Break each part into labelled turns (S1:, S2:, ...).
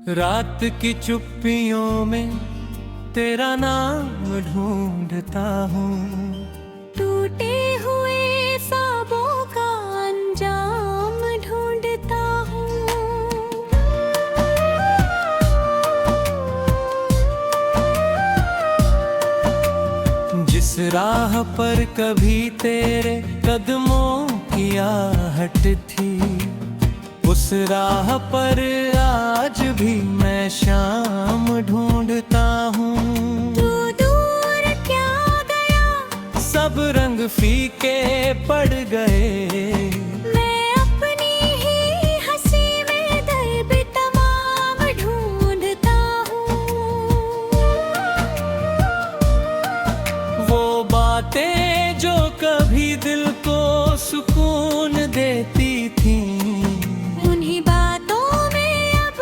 S1: रात की चुप्पियों में तेरा नाम ढूंढता हूँ।
S2: टूटे हुए ख्वाबों का अंजाम ढूंढता हूँ।
S1: जिस राह पर कभी तेरे कदमों की आहट थी, उस राह पर आज भी मैं शाम ढूंढता हूँ।
S2: तू दूर क्या गया,
S1: सब रंग फीके पड़ गए।
S2: मैं अपनी ही हंसी में दर्द तमाम ढूंढता हूँ।
S1: वो बातें जो कभी दिल को सुकून देती थी,
S2: उन्हीं बातों में अब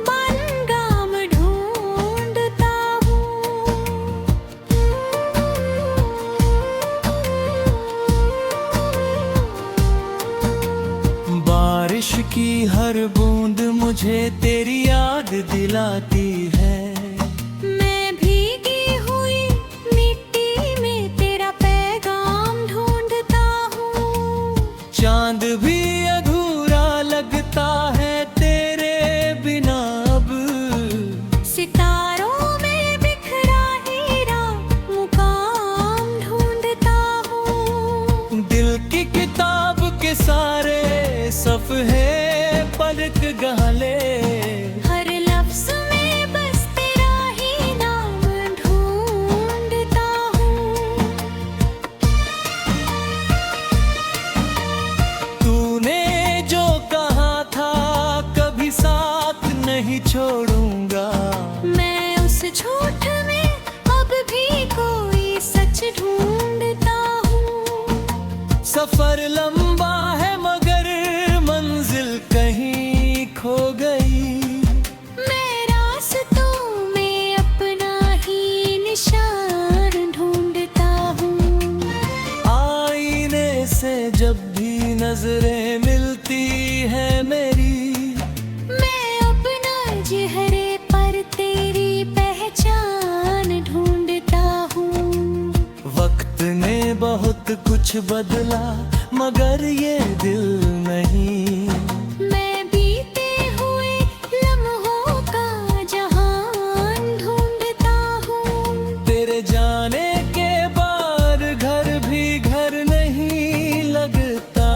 S2: बलगम ढूंढता हूँ।
S1: बारिश की हर बूंद मुझे तेरी याद दिलाती है।
S2: मैं भीगी हुई मिट्टी में तेरा पैगाम ढूंढता हूँ।
S1: चांद भी अधूरा लगता है तेरे बिना अब।
S2: सितारों में बिखरा हीरा मुकाम ढूंढता हूँ।
S1: दिल की किताब के सारे सफ़े पलट गहले।
S2: हर लफ्ज़ में बस तेरा ही नाम ढूंढता हूँ।
S1: तूने जो कहा था कभी साथ नहीं छोड़ूंगा,
S2: मैं उस झूठ में अब भी कोई सच ढूंढता हूँ।
S1: सफर लंबा है मगर मंजिल कहीं खो गई।
S2: मैं रास्तों में अपना ही निशान ढूंढता हूँ।
S1: आईने से जब भी नजरें मिलती है मेरी,
S2: मैं अपना चेहरे पर तेरी पहचान ढूंढता हूँ।
S1: वक्त ने बहुत कुछ बदला मगर ये दिल नहीं।
S2: मैं बीते हुए लम्हों का जहान ढूंढता हूँ।
S1: तेरे जाने के बाद घर भी घर नहीं लगता।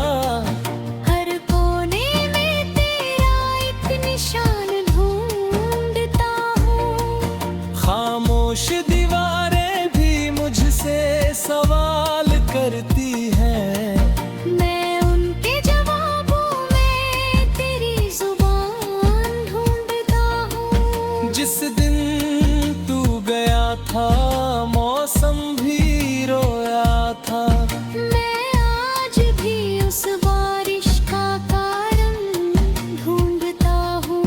S2: हर कोने में तेरा एक निशान ढूंढता हूँ।
S1: खामोश दीवारें भी मुझसे सवाल करती हैं।
S2: मैं उनके जवाबों में तेरी जुबान ढूंढता हूँ।
S1: जिस दिन तू गया था मौसम भी रोया था।
S2: मैं आज भी उस बारिश का कारण ढूंढता हूँ।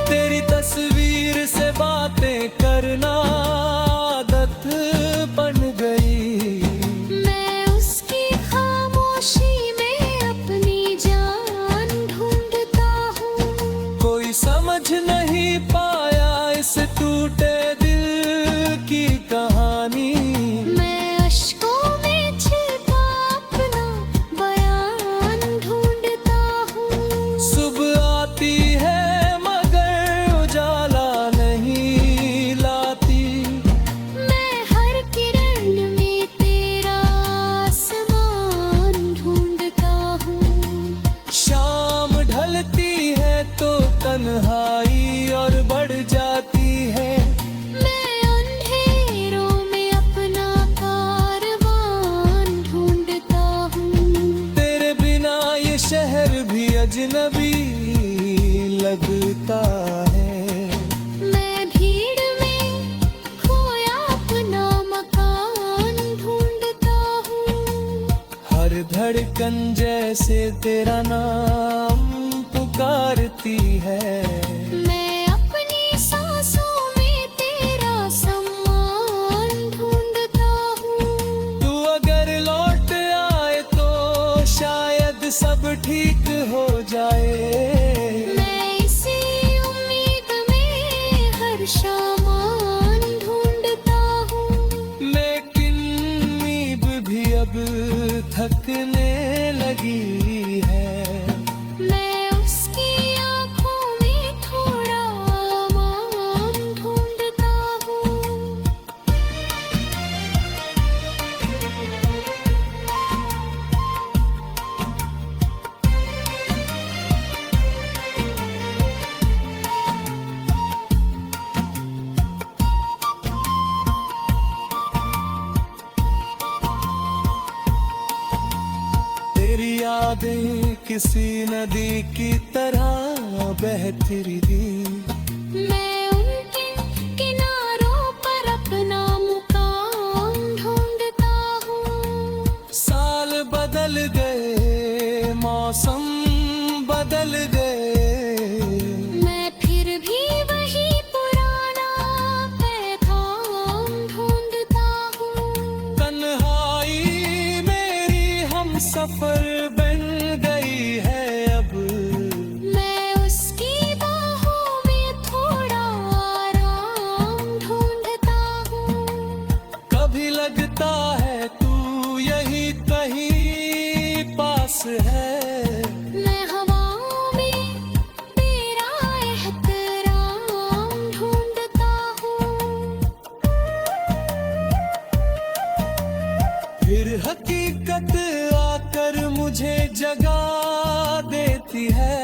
S1: तेरी तस्वीर से बातें करना आदत बन गई।
S2: मैं उसकी खामोशी में अपनी जान ढूंढता हूँ।
S1: कोई समझ नहीं पाया इस टूटे दिल की कहानी।
S2: मैं अश्कों में छिपा अपना बयान ढूंढता हूँ।
S1: सुबह आती है मगर उजाला नहीं लाती।
S2: मैं हर किरण में तेरा आसमान ढूंढता हूँ।
S1: शाम ढलती है तो तन्हाई और बढ़ जाती है।
S2: मैं अंधेरों में अपना कारवान ढूंढता हूँ।
S1: तेरे बिना ये शहर भी अजनबी लगता है।
S2: मैं भीड़ में खोया अपना मकान ढूंढता हूँ।
S1: हर धड़कन जैसे तेरा नाम पुकारती है।
S2: मैं अपनी सांसों में तेरा सम्मान ढूंढता हूँ।
S1: तू अगर लौट आए तो ठीक हो जाए।
S2: मैं इसी उम्मीद में हर शाम ढूंढता हूँ,
S1: लेकिन नींद भी अब थकने लगी है।
S2: मैं उसकी आँखों में थोड़ा आराम ढूंढता हूँ।
S1: तेरी यादें किसी नदी की तरह बहती रही।
S2: मैं उनके किनारों पर अपना मुकाम ढूंढता हूँ।
S1: साल बदल गए, मौसम बदल गए,
S2: मैं फिर भी वही पुराना पैगाम ढूंढता हूँ।
S1: तन्हाई मेरी हम सफर बन गई है अब।
S2: मैं उसकी बाहों में थोड़ा आराम ढूंढता हूँ।
S1: कभी लगता है तू यही कहीं पास है।
S2: मैं हवाओं में तेरा एहतराम ढूंढता हूँ।
S1: फिर हकीकत आकर मुझे जगा देती है।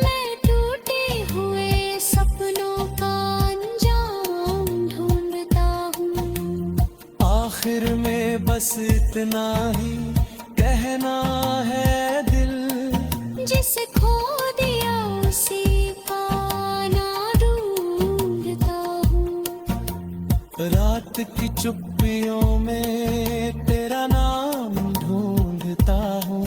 S2: मैं टूटे हुए सपनों का अंजाम ढूंढता हूँ।
S1: आखिर में बस इतना ही कहना है दिल,
S2: जिसे खो दिया उसी का ना ढूंढता हूँ।
S1: रात की चुप्पियों में तेरा नाम ढूंढता हूँ।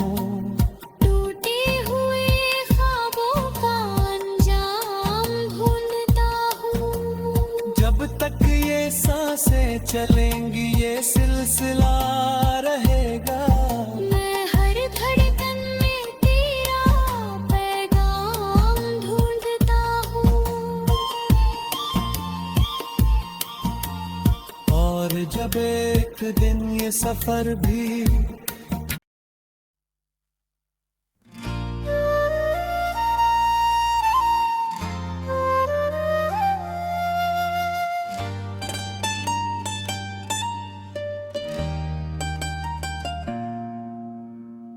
S2: टूटे हुए ख्वाबों का अंजाम ढूंढता हूँ।
S1: जब तक ये सांसें चलेंगी ये सिलसिला रहेगा।
S2: मैं हर धड़कन में तेरा पैगाम ढूंढता हूँ।
S1: और जब एक दिन ये सफर भी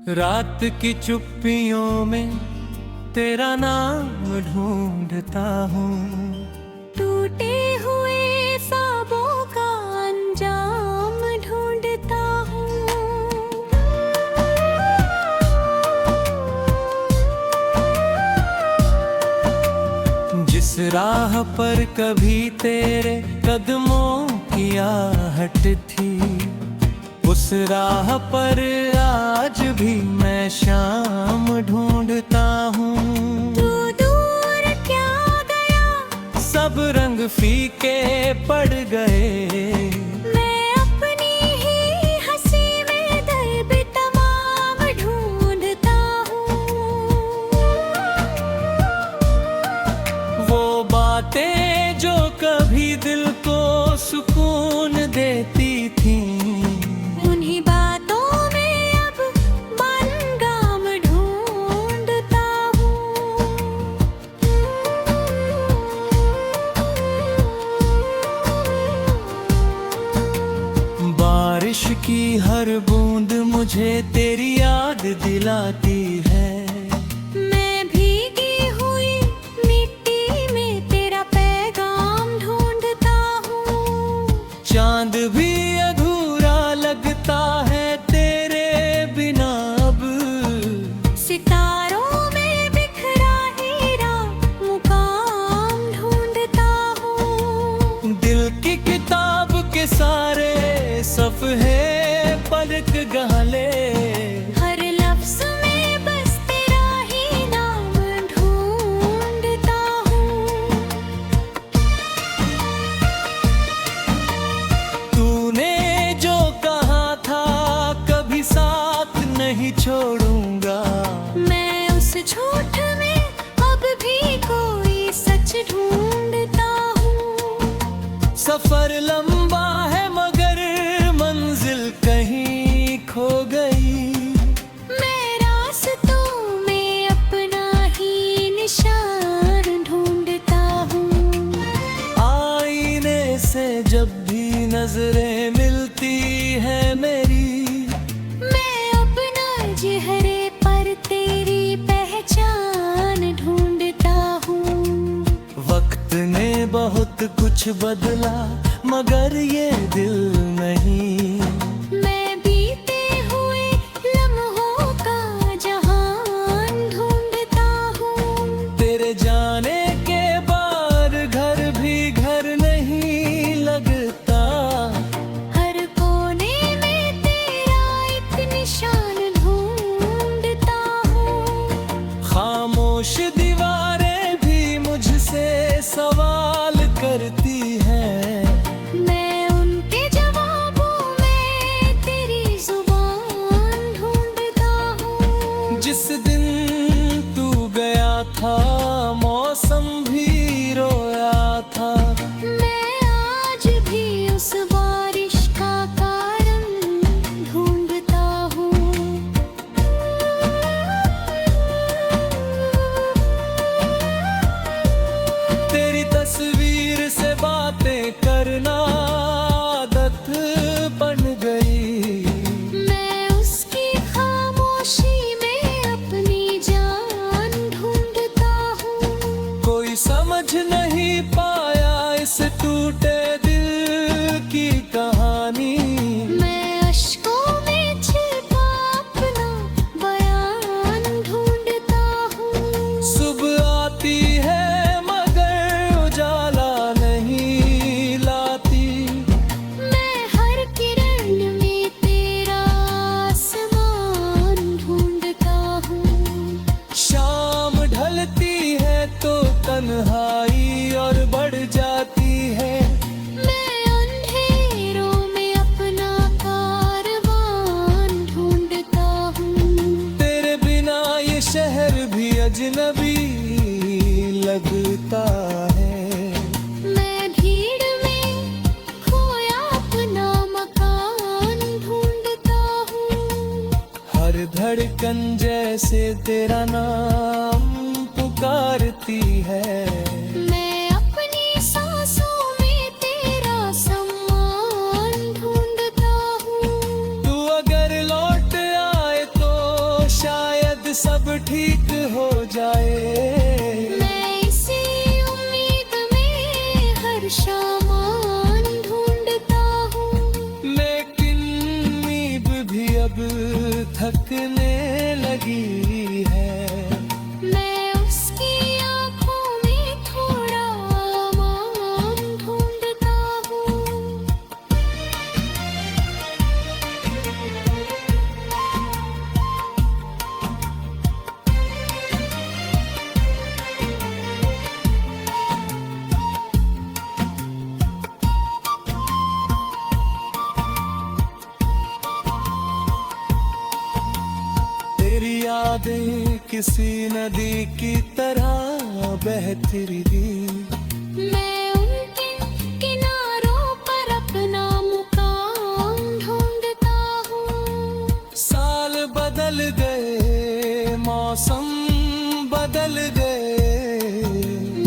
S1: रात की चुप्पियों में तेरा नाम ढूंढता हूँ।
S2: टूटे हुए ख्वाबों का अंजाम ढूंढता हूँ।
S1: जिस राह पर कभी तेरे कदमों की आहट थी, उस राह पर आज भी मैं शाम ढूंढता हूँ।
S2: तू दूर क्या गया,
S1: सब रंग फीके पड़ गए।
S2: मैं अपनी ही हंसी में दर्द तमाम ढूंढता हूँ।
S1: वो बातें जो कभी दिल को सुकून देती थी,
S2: उन्हीं बातों में अब बनगाम ढूंढता हूँ।
S1: बारिश की हर बूंद मुझे तेरी याद दिलाती है।
S2: मैं भीगी हुई मिट्टी में तेरा पैगाम ढूंढता हूँ।
S1: चांद भी अधूरा लगता है तेरे बिना अब।
S2: सितारों में बिखरा हीरा मुकाम ढूंढता हूँ।
S1: दिल की किताब के सारे सफ़े पलट गहले।
S2: हर लफ्ज़ में बस तेरा ही नाम ढूंढता हूँ।
S1: तूने जो कहा था कभी साथ नहीं छोड़ूंगा,
S2: झूठ में अब भी कोई सच ढूंढता हूँ।
S1: सफर लंबा है मगर मंजिल कहीं खो गई।
S2: मैं रास्तों में अपना ही निशान ढूंढता हूँ।
S1: आईने से जब भी नजरें मिलती है मेरी,
S2: मैं अपना चेहरे पर तेरी पहचान ढूंढता हूँ।
S1: वक्त ने बहुत कुछ बदला मगर ये दिल नहीं।
S2: मैं बीते हुए लम्हों का जहान ढूंढता हूँ।
S1: तेरे जाने के बाद घर भी घर नहीं लगता।
S2: हर कोने में तेरा एक निशान ढूंढता हूँ।
S1: खामोश दीवारें भी मुझसे सवाल करती हैं।
S2: मैं उनके जवाबों में तेरी जुबान ढूंढता हूँ।
S1: जिस दिन तू गया था मौसम भी रोया था।
S2: मैं आज भी उस बारिश का कारण ढूंढता हूँ।
S1: तेरी तस्वीर से बातें करना आदत बन गई।
S2: मैं उसकी खामोशी में अपनी जान ढूंढता हूँ।
S1: कोई समझ नहीं पाया इस टूटे दिल की कहानी।
S2: मैं अश्कों में छिपा अपना बयान ढूंढता हूँ।
S1: सुबह आती है मगर उजाला नहीं लाती।
S2: मैं हर किरण में तेरा आसमान ढूंढता हूँ।
S1: शाम ढलती है तो तन्हाई और बढ़ जाती है।
S2: मैं अंधेरों में अपना कारवान ढूंढता हूँ।
S1: तेरे बिना ये शहर भी अजनबी लगता है।
S2: मैं भीड़ में खोया अपना मकान ढूंढता हूँ।
S1: हर धड़कन जैसे तेरा नाम पुकारती है।
S2: मैं अपनी सांसों में तेरा सम्मान ढूंढता हूँ।
S1: तू अगर लौट आए तो शायद सब ठीक हो जाए।
S2: मैं इसी उम्मीद में हर शामान ढूंढता हूँ।
S1: लेकिन नींद भी अब थकने लगी है।
S2: मैं उसकी आँखों में थोड़ा आराम ढूंढता हूँ।
S1: तेरी यादें किसी नदी की तरह बहती रही।
S2: मैं उनके किनारों पर अपना मुकाम ढूंढता हूँ।
S1: साल बदल गए मौसम बदल गए।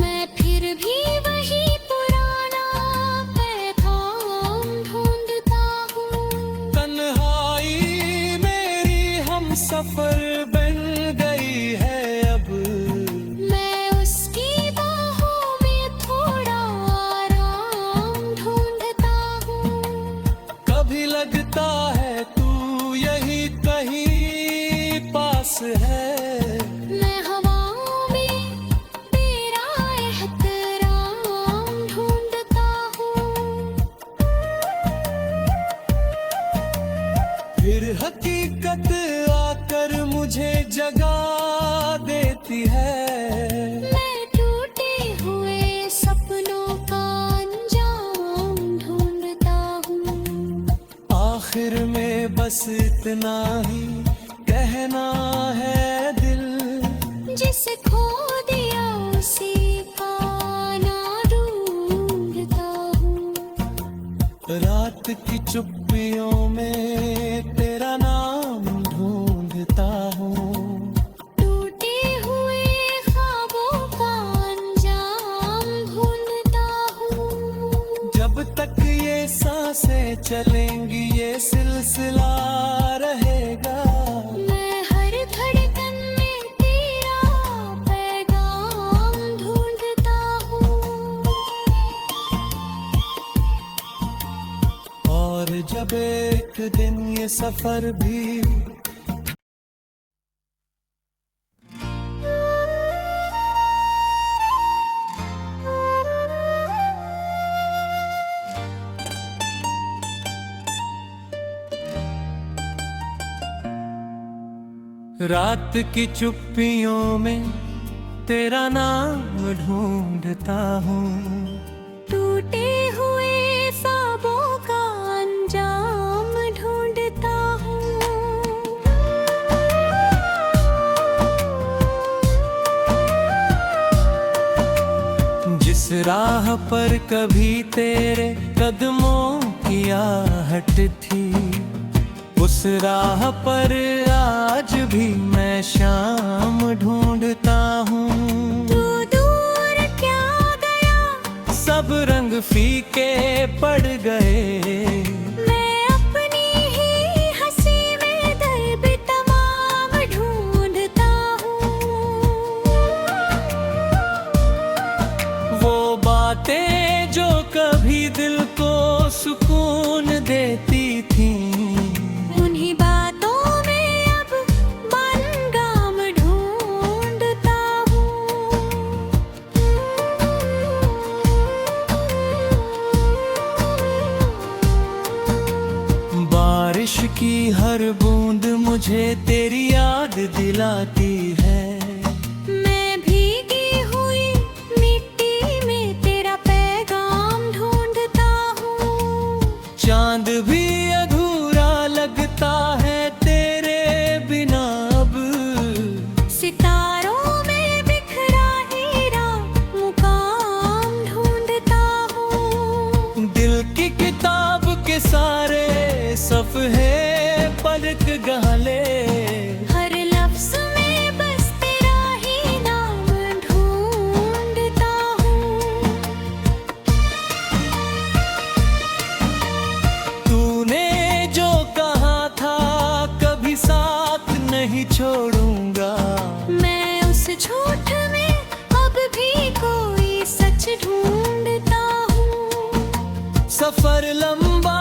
S2: मैं फिर भी वही पुराना पैगाम ढूंढता हूँ।
S1: तन्हाई मेरी हम सफर बन गई है अब।
S2: मैं उसकी बाहों में थोड़ा आराम ढूंढता हूँ।
S1: कभी लगता है तू यही कहीं पास है।
S2: मैं हवाओं में तेरा एहतराम ढूंढता हूँ।
S1: फिर हकीकत आकर मुझे जगा देती है।
S2: मैं टूटे हुए सपनों का अंजाम ढूंढता हूँ।
S1: आखिर में बस इतना ही कहना है दिल।
S2: जिसे खो दिया उसी का ना ढूंढता हूँ।
S1: रात की चुप्पियों में तेरा नाम ढूंढता हूँ।
S2: टूटे हुए ख्वाबों का अंजाम ढूंढता हूँ।
S1: जब तक ये सांसें चलेंगी ये सिलसिला रहेगा।
S2: मैं हर धड़कन में तेरा पैगाम ढूंढता हूँ।
S1: और जब एक दिन ये सफर भी रात की चुप्पियों में तेरा नाम ढूंढता हूँ।
S2: टूटे हुए ख्वाबों का अंजाम ढूंढता हूँ।
S1: जिस राह पर कभी तेरे कदमों की आहट थी, उस राह पर आज भी मैं शाम ढूंढता हूँ।
S2: तू दूर क्या गया,
S1: सब रंग फीके पड़ गए।
S2: मैं अपनी ही हंसी में दर्द तमाम ढूंढता हूँ।
S1: वो बातें जो कभी दिल को सुकून देती थी,
S2: उन्हीं बातों में अब बनगाम ढूंढता हूँ।
S1: बारिश की हर बूंद मुझे तेरी याद दिलाती है।
S2: मैं भीगी हुई मिट्टी में तेरा पैगाम ढूंढता हूँ।
S1: चांद भी अधूरा लगता है तेरे बिना अब।
S2: सितारों में बिखरा हीरा मुकाम ढूंढता हूँ।
S1: दिल की किताब के सारे सफ़े पलट गहले।
S2: हर लफ्ज़ में बस तेरा ही नाम ढूंढता हूँ।
S1: तूने जो कहा था कभी साथ नहीं छोड़ूंगा,
S2: मैं उस झूठ में अब भी कोई सच ढूंढता हूँ।
S1: सफर लंबा